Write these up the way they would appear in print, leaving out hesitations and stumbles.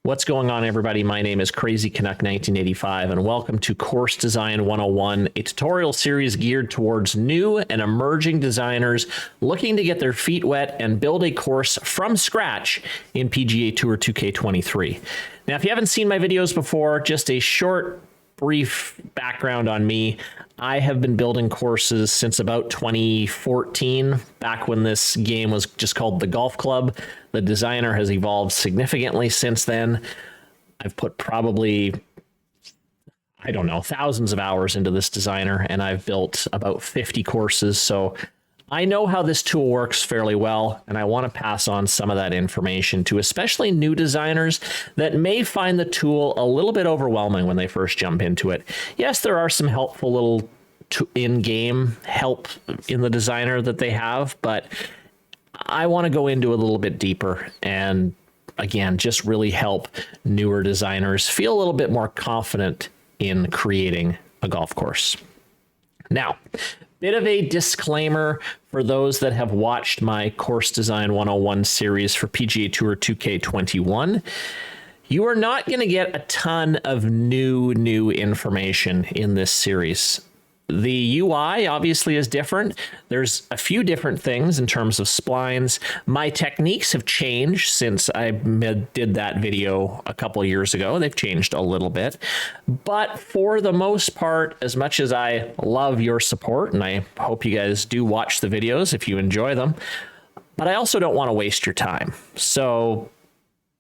What's going on, everybody? My name is Crazy Canuck 1985, and welcome to Course Design 101, a tutorial series geared towards new and emerging designers looking to get their feet wet and build a course from scratch in PGA Tour 2K23. Now, if you haven't seen my videos before, just a short, brief background on me. I have been building courses since about 2014, back when this game was just called the Golf Club. The designer has evolved significantly since then. I've put probably, I don't know, thousands of hours into this designer, and I've built about 50 courses. So I know how this tool works fairly well, and I want to pass on some of that information to especially new designers that may find the tool a little bit overwhelming when they first jump into it. Yes, there are some helpful little in-game help in the designer that they have, but I want to go into a little bit deeper and, again, just really help newer designers feel a little bit more confident in creating a golf course. Now, bit of a disclaimer for those that have watched my Course Design 101 series for PGA Tour 2K21. You are not going to get a ton of new information in this series. The UI obviously is different. There's a few different things in terms of splines. My techniques have changed since I did that video a couple years ago. They've changed a little bit. But for the most part, as much as I love your support, and I hope you guys do watch the videos if you enjoy them, but I also don't want to waste your time. So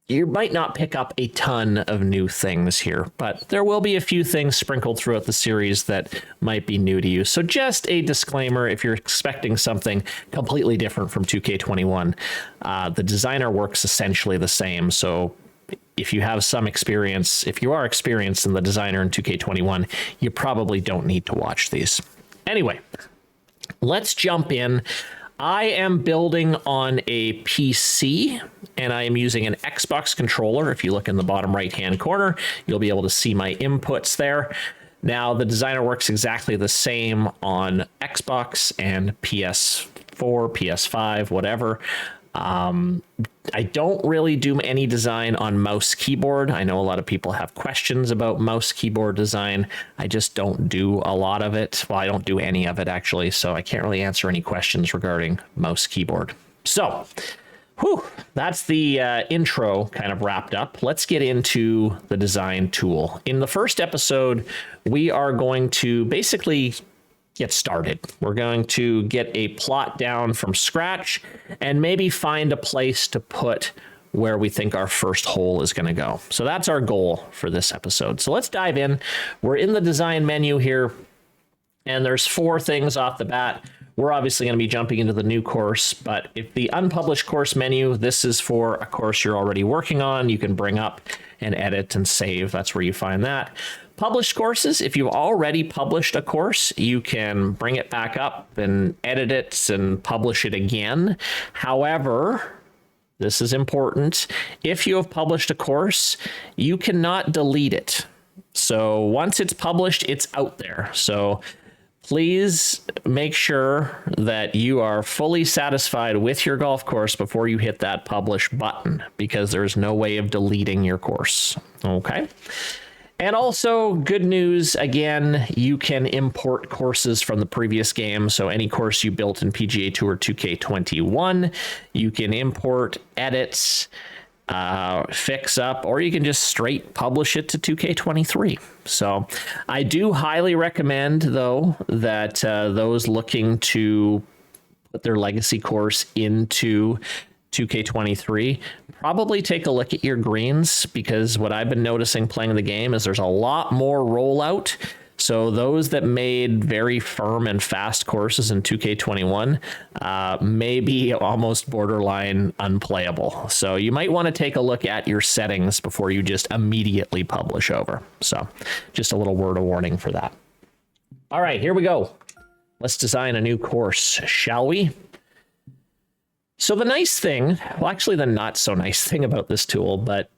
you might not pick up a ton of new things here, but there will be a few things sprinkled throughout the series that might be new to you. So just a disclaimer, if you're expecting something completely different from 2K21, the designer works essentially the same. So if you have some experience, if you are experienced in the designer in 2K21, you probably don't need to watch these. Anyway, let's jump in. I am building on a PC, and I am using an Xbox controller. If you look in the bottom right-hand corner, you'll be able to see my inputs there. Now, the designer works exactly the same on Xbox and PS4, PS5, whatever. I don't really do any design on mouse keyboard. I know a lot of people have questions about mouse keyboard design. I just don't do a lot of it. Well, I don't do any of it, actually, so I can't really answer any questions regarding mouse keyboard. So, that's the intro kind of wrapped up. Let's get into the design tool. In the first episode, we are going to basically get started. We're going to get a plot down from scratch and maybe find a place to put where we think our first hole is going to go. So that's our goal for this episode. So let's dive in. We're in the design menu here, and there's 4 things off the bat. We're obviously going to be jumping into the new course, but if the unpublished course menu, this is for a course you're already working on. You can bring up and edit and save. That's where you find that. Published courses, if you've already published a course, you can bring it back up and edit it and publish it again. However, this is important. If you have published a course, you cannot delete it. So once it's published, it's out there. So please make sure that you are fully satisfied with your golf course before you hit that publish button, because there's no way of deleting your course. Okay. And also, good news, again, you can import courses from the previous game. So any course you built in PGA Tour 2K21, you can import, edit, fix up, or you can just straight publish it to 2K23. So I do highly recommend, though, that those looking to put their legacy course into 2K23, probably take a look at your greens, because what I've been noticing playing the game is there's a lot more rollout. So those that made very firm and fast courses in 2K21 may be almost borderline unplayable. So you might want to take a look at your settings before you just immediately publish over. So just a little word of warning for that. All right, here we go. Let's design a new course, shall we? So the nice thing, well, actually the not so nice thing about this tool, but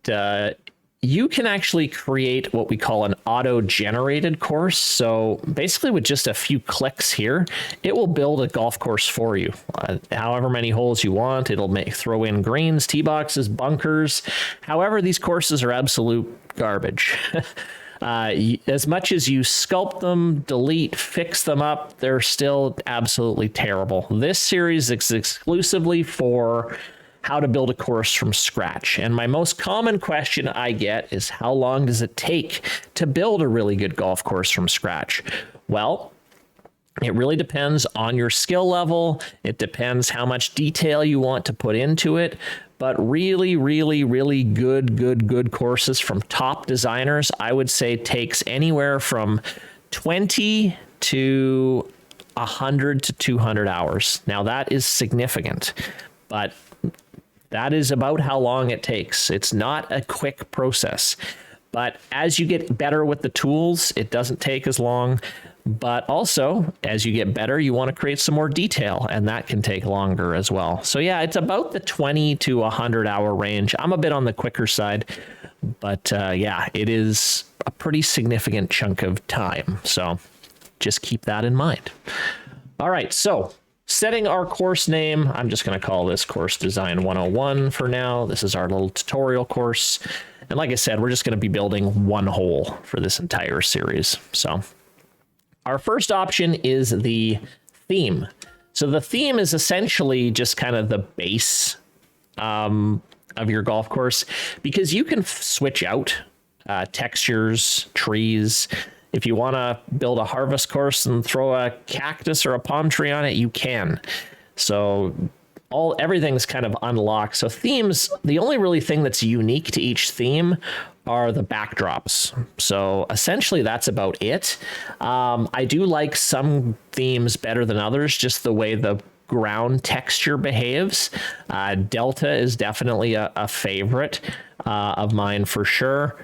you can actually create what we call an auto-generated course. So basically with just a few clicks here, it will build a golf course for you. However many holes you want, it'll throw in greens, tee boxes, bunkers. However, these courses are absolute garbage. As much as you sculpt them, delete, fix them up, they're still absolutely terrible. This series is exclusively for how to build a course from scratch. And my most common question I get is, how long does it take to build a really good golf course from scratch? Well, it really depends on your skill level. It depends how much detail you want to put into it. But really, really, really good courses from top designers, I would say takes anywhere from 20 to 100 to 200 hours. Now that is significant, but that is about how long it takes. It's not a quick process, but as you get better with the tools, it doesn't take as long. But also, as you get better, you want to create some more detail, and that can take longer as well. So yeah, it's about the 20 to 100 hour range. I'm a bit on the quicker side, but yeah, it is a pretty significant chunk of time. So just keep that in mind. All right, so setting our course name, I'm just going to call this Course Design 101 for now. This is our little tutorial course. And like I said, we're just going to be building one hole for this entire series. So our first option is the theme. So the theme is essentially just kind of the base of your golf course, because you can switch out textures, trees. If you want to build a harvest course and throw a cactus or a palm tree on it, you can. So everything's kind of unlocked. So themes, the only really thing that's unique to each theme are the backdrops. So essentially that's about it. I do like some themes better than others, just the way the ground texture behaves. Delta is definitely a favorite of mine for sure.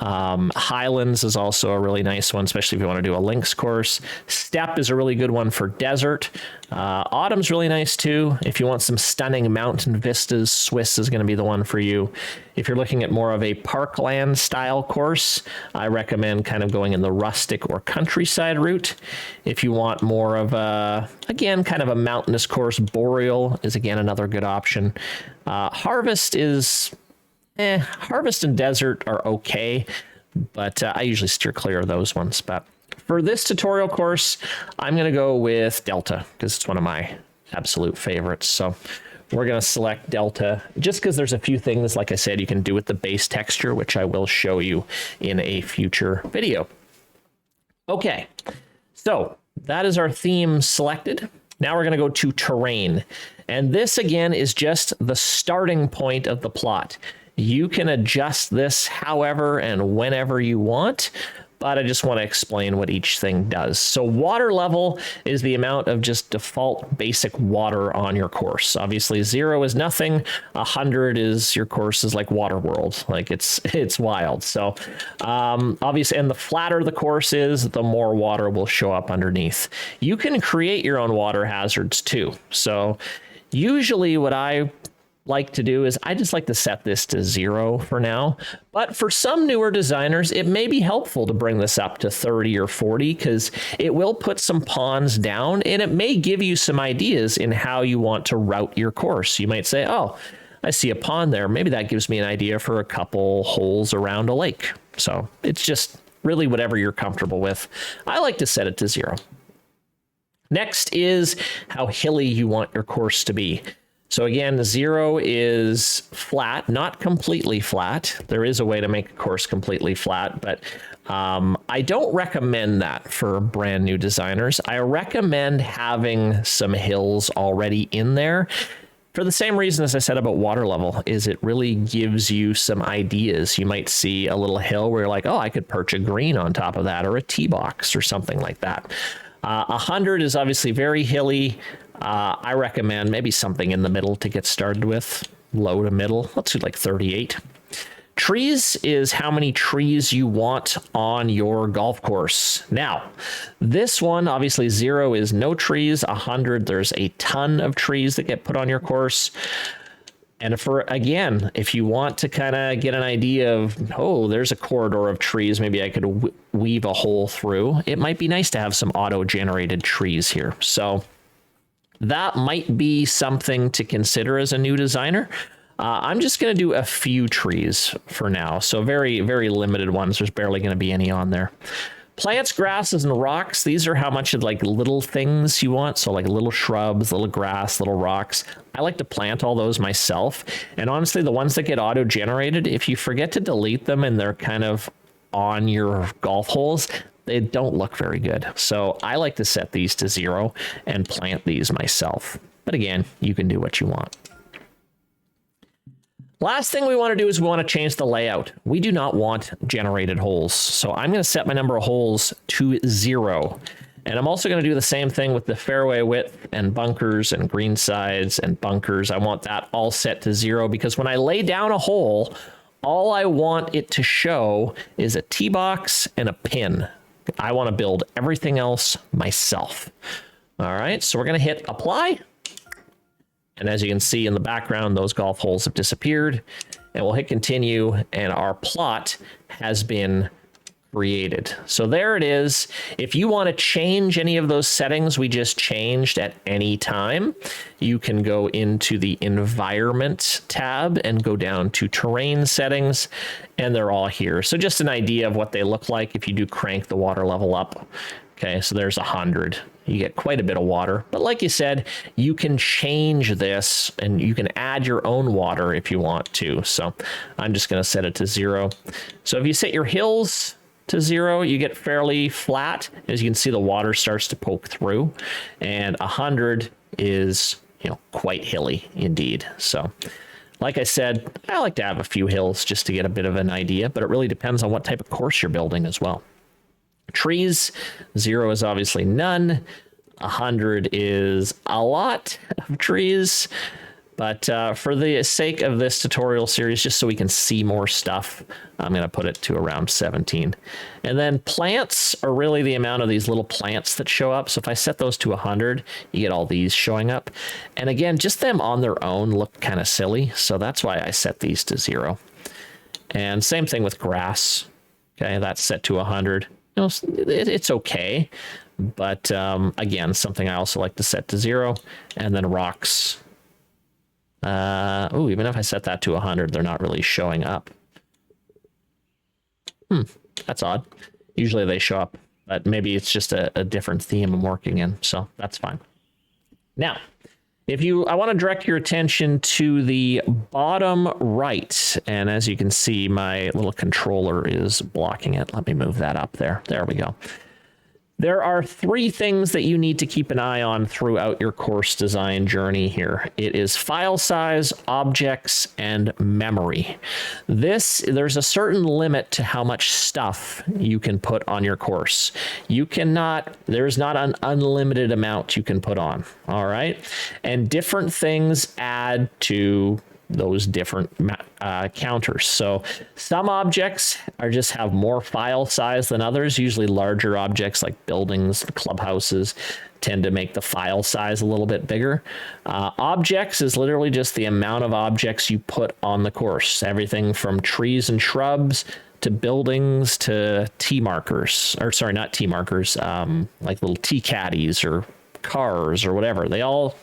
Highlands is also a really nice one, especially if you want to do a links course. Steppe is a really good one for desert. Autumn's really nice too. If you want some stunning mountain vistas, Swiss is going to be the one for you. If you're looking at more of a parkland style course, I recommend kind of going in the rustic or countryside route. If you want more of a, again, kind of a mountainous course, Boreal is again another good option. Harvest is Harvest and desert are okay, but I usually steer clear of those ones. But for this tutorial course, I'm going to go with Delta because it's one of my absolute favorites. So we're going to select Delta just because there's a few things, like I said, you can do with the base texture, which I will show you in a future video. Okay, so that is our theme selected. Now we're going to go to terrain. And this, again, is just the starting point of the plot. You can adjust this however and whenever you want, but I just want to explain what each thing does. So water level is the amount of just default basic water on your course. Obviously 0 is nothing. 100 is your course is like water world. Like it's wild. So obviously, and the flatter the course is, the more water will show up underneath. You can create your own water hazards too. So usually what I like to do is I just like to set this to 0 for now, but for some newer designers it may be helpful to bring this up to 30 or 40 because it will put some ponds down and it may give you some ideas in how you want to route your course. You might say, oh, I see a pond there, maybe that gives me an idea for a couple holes around a lake. So it's just really whatever you're comfortable with. I like to set it to 0. Next is how hilly you want your course to be. So again, 0 is flat, not completely flat. There is a way to make a course completely flat, but I don't recommend that for brand new designers. I recommend having some hills already in there for the same reason as I said about water level, is it really gives you some ideas. You might see a little hill where you're like, oh, I could perch a green on top of that or a tee box or something like that. 100 is obviously very hilly. I recommend maybe something in the middle to get started with, low to middle. Let's do like 38. Trees is how many trees you want on your golf course. Now, this one, obviously 0 is no trees. 100, there's a ton of trees that get put on your course. And for, again, if you want to kind of get an idea of, oh, there's a corridor of trees, maybe I could weave a hole through, it might be nice to have some auto-generated trees here. So that might be something to consider as a new designer. I'm just going to do a few trees for now. So very, very limited ones. There's barely going to be any on there. Plants, grasses, and rocks. These are how much of like little things you want. So like little shrubs, little grass, little rocks. I like to plant all those myself. And honestly, the ones that get auto-generated, if you forget to delete them and they're kind of on your golf holes, they don't look very good. So I like to set these to 0 and plant these myself. But again, you can do what you want. Last thing we want to do is we want to change the layout. We do not want generated holes. So I'm going to set my number of holes to 0. And I'm also going to do the same thing with the fairway width and bunkers and green sides and bunkers. I want that all set to 0 because when I lay down a hole, all I want it to show is a tee box and a pin. I want to build everything else myself. All right, so we're going to hit apply. And as you can see in the background, those golf holes have disappeared. And we'll hit continue, and our plot has been created. So there it is. If you want to change any of those settings we just changed at any time, you can go into the environment tab and go down to terrain settings, and they're all here. So just an idea of what they look like if you do crank the water level up. Okay, so there's 100. You get quite a bit of water. But like you said, you can change this and you can add your own water if you want to. So I'm just going to set it to 0. So if you set your hills to 0, you get fairly flat. As you can see, the water starts to poke through. And 100 is, quite hilly indeed. So like I said, I like to have a few hills just to get a bit of an idea, but it really depends on what type of course you're building as well. Trees, 0 is obviously none. 100 is a lot of trees. But for the sake of this tutorial series, just so we can see more stuff, I'm going to put it to around 17. And then plants are really the amount of these little plants that show up. So if I set those to 100, you get all these showing up. And again, just them on their own look kind of silly. So that's why I set these to 0. And same thing with grass. Okay, that's set to 100. It's okay, but again, something I also like to set to 0. And then rocks. Even if I set that to 100, they're not really showing up. That's odd. Usually they show up, but maybe it's just a different theme I'm working in, so that's fine. Now, I want to direct your attention to the bottom right, and as you can see, my little controller is blocking it. Let me move that up there. There we go. There are 3 things that you need to keep an eye on throughout your course design journey here. It is file size, objects, and memory. There's a certain limit to how much stuff you can put on your course. There's not an unlimited amount you can put on, all right? And different things add to those different counters. So some objects just have more file size than others. Usually larger objects like buildings, clubhouses tend to make the file size a little bit bigger. Objects is literally just the amount of objects you put on the course. Everything from trees and shrubs to buildings to tee markers, or sorry, not tee markers, like little tee caddies or cars or whatever. They all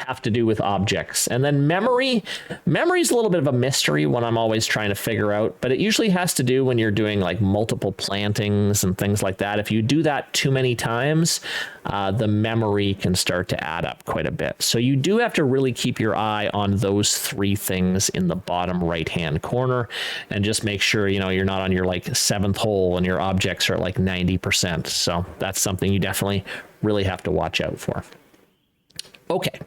have to do with objects. And then memory is a little bit of a mystery, one I'm always trying to figure out, but it usually has to do when you're doing like multiple plantings and things like that. If you do that too many times, the memory can start to add up quite a bit. So you do have to really keep your eye on those 3 things in the bottom right hand corner, and just make sure you're not on your like 7th hole and your objects are at like 90%. So that's something you definitely really have to watch out for. Okay,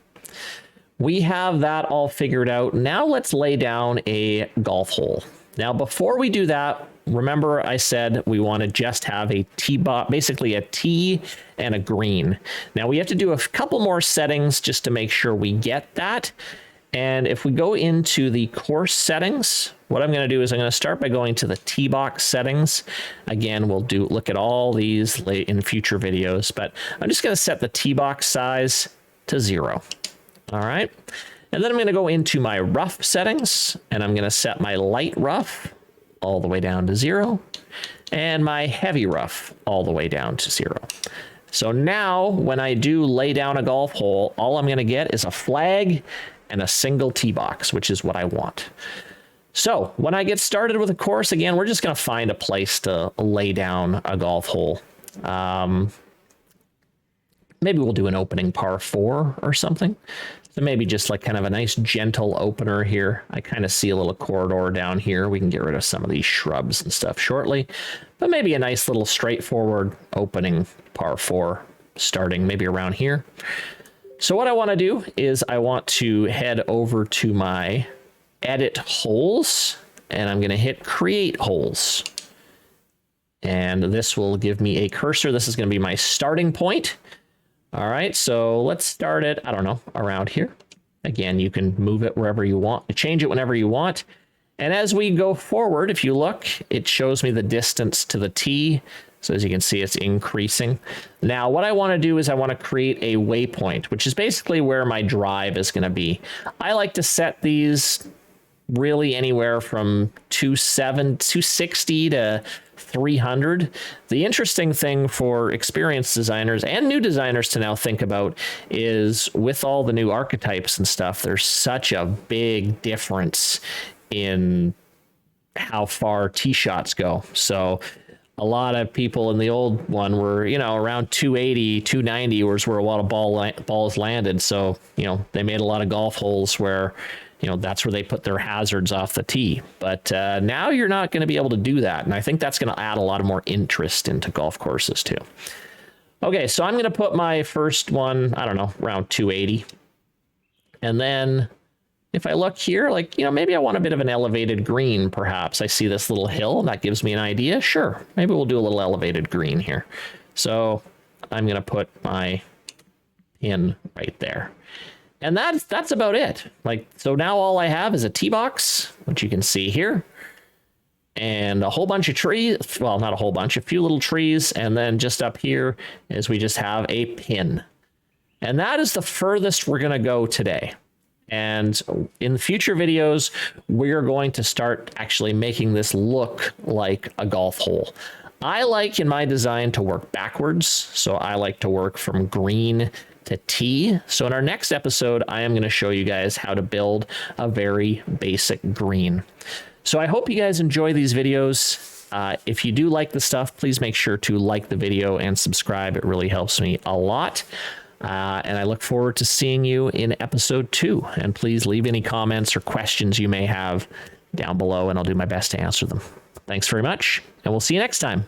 we have that all figured out. Now let's lay down a golf hole. Now, before we do that, remember I said we want to just have a tee box, basically a tee and a green. Now we have to do a couple more settings just to make sure we get that. And if we go into the course settings, what I'm going to do is I'm going to start by going to the tee box settings. Again, we'll look at all these in future videos, but I'm just going to set the tee box size to 0. All right. And then I'm going to go into my rough settings, and I'm going to set my light rough all the way down to 0, and my heavy rough all the way down to 0. So now when I do lay down a golf hole, all I'm going to get is a flag and a single tee box, which is what I want. So when I get started with a course, again, we're just going to find a place to lay down a golf hole. Maybe we'll do an opening par 4 or something. So maybe just like kind of a nice gentle opener here. I kind of see a little corridor down here. We can get rid of some of these shrubs and stuff shortly, but maybe a nice little straightforward opening par 4 starting maybe around here. So what I want to do is I want to head over to my edit holes, and I'm going to hit create holes. And this will give me a cursor. This is going to be my starting point. All right, so let's start it, I don't know, around here. Again, you can move it wherever you want, change it whenever you want. And as we go forward, if you look, it shows me the distance to the tee. So as you can see, it's increasing. Now, what I want to do is I want to create a waypoint, which is basically where my drive is going to be. I like to set these really anywhere from 260 to 300. The interesting thing for experienced designers and new designers to now think about is with all the new archetypes and stuff, there's such a big difference in how far tee shots go. So a lot of people in the old one were, you know, around 280, 290 was where a lot of balls landed. So, you know, they made a lot of golf holes where, you know, that's where they put their hazards off the tee. But now you're not going to be able to do that. And I think that's going to add a lot of more interest into golf courses too. Okay, so I'm going to put my first one, I don't know, around 280. And then if I look here, like, you know, maybe I want a bit of an elevated green, perhaps. I see this little hill. That gives me an idea. Sure, maybe we'll do a little elevated green here. So I'm going to put my pin right there. And that's about it. Like, so now all I have is a tee box, which you can see here, and a whole bunch of trees. Well, not a whole bunch, a few little trees. And then just up here is we just have a pin. And that is the furthest we're going to go today. And in future videos, we're going to start actually making this look like a golf hole. I like in my design to work backwards. So I like to work from green to tee. So in our next episode, I am going to show you guys how to build a very basic green. So I hope you guys enjoy these videos. If you do like the stuff, please make sure to like the video and subscribe. It really helps me a lot. And I look forward to seeing you in episode 2. And please leave any comments or questions you may have down below, and I'll do my best to answer them. Thanks very much, and we'll see you next time.